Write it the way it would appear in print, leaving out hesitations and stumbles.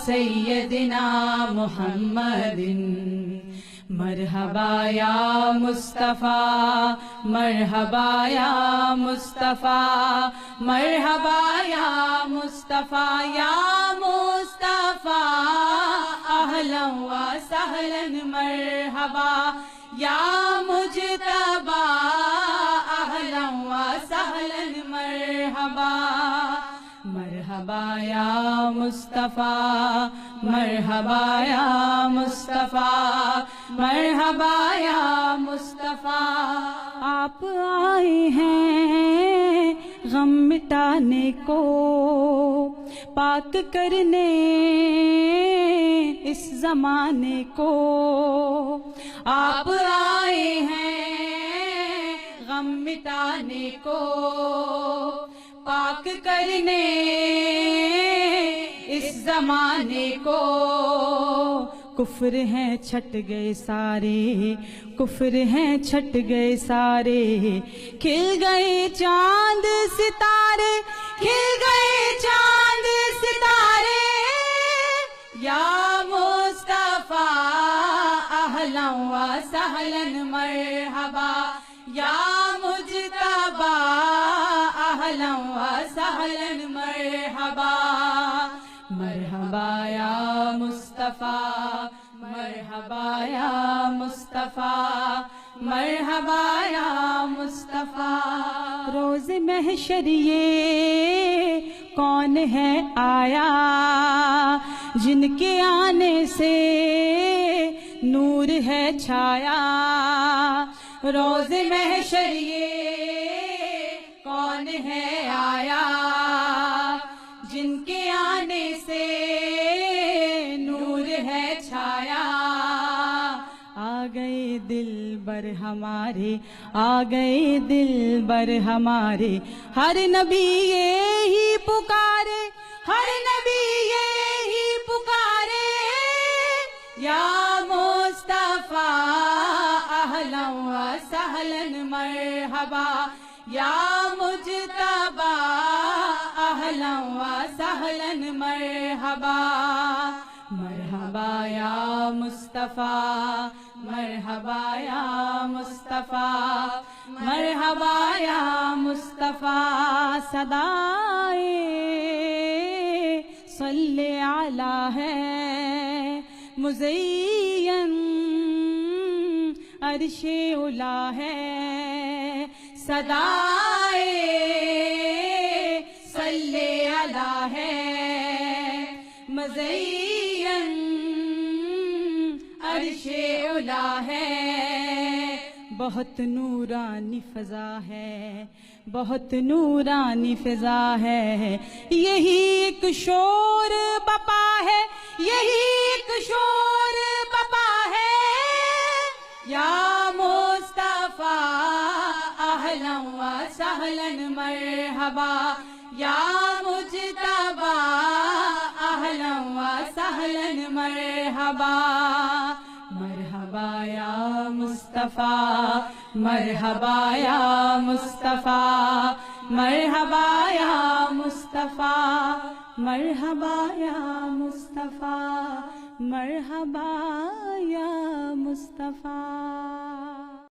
سیدنا محمد مرحبا یا مصطفیٰ مرحبا یا مصطفیٰ مرحبا یا مصطفیٰ یا مصطفیٰ اہلا و سہلا مرحبا یا مجتبی اہلا و سہلا مرحبا مرحبا یا مصطفیٰ مرحبا یا مصطفیٰ مرحبا یا مصطفیٰ آپ آئے ہیں غم مٹانے کو پاک کرنے اس زمانے کو آپ آئے ہیں غم مٹانے کو پاک کرنے اس زمانے کو کفر ہیں چھٹ گئے سارے کفر ہیں چھٹ گئے سارے کھل گئے چاند ستارے کھل گئے چاند ستارے یا مصطفیٰ اہلا و سہلا مرحبا یا مجتبی اہلا و سہلا مرحبا مرحبا یا مصطفیٰ مرحبا یا مصطفیٰ مرحبا یا مصطفیٰ روز محشر یہ کون ہے آیا جن کے آنے سے نور ہے چھایا روز محشر یہ کون ہے آیا جن کے آنے سے نور ہے چھایا آ گئے دل بر ہمارے آ گئے دل بر ہمارے ہر نبی یہی پکارے ہر نبی یہی پکارے یا مصطفیٰ اہلا و سہلا مرحبا یا مجتبی اہلا و سہلا مرحبا مرحبا یا مصطفیٰ مرحبا یا مصطفیٰ مرحبا یا مصطفیٰ صدائے صلی علی ہے مزین عرش اعلیٰ ہے صدائے صلی علی ہے مزین عرش اعلیٰ ہے بہت نورانی فضا ہے بہت نورانی فضا ہے یہی ایک شور بپا ہے یہی ایک شور بپا ہے یا مصطفیٰ اہلا و سہلا مرحبا یا مجتبی اہلا و سہلا مرحبا مرحبا یا مصطفیٰ مرحبا یا مصطفیٰ مرحبا یا مصطفیٰ مرحبا یا مصطفیٰ مرحبا یا مصطفیٰ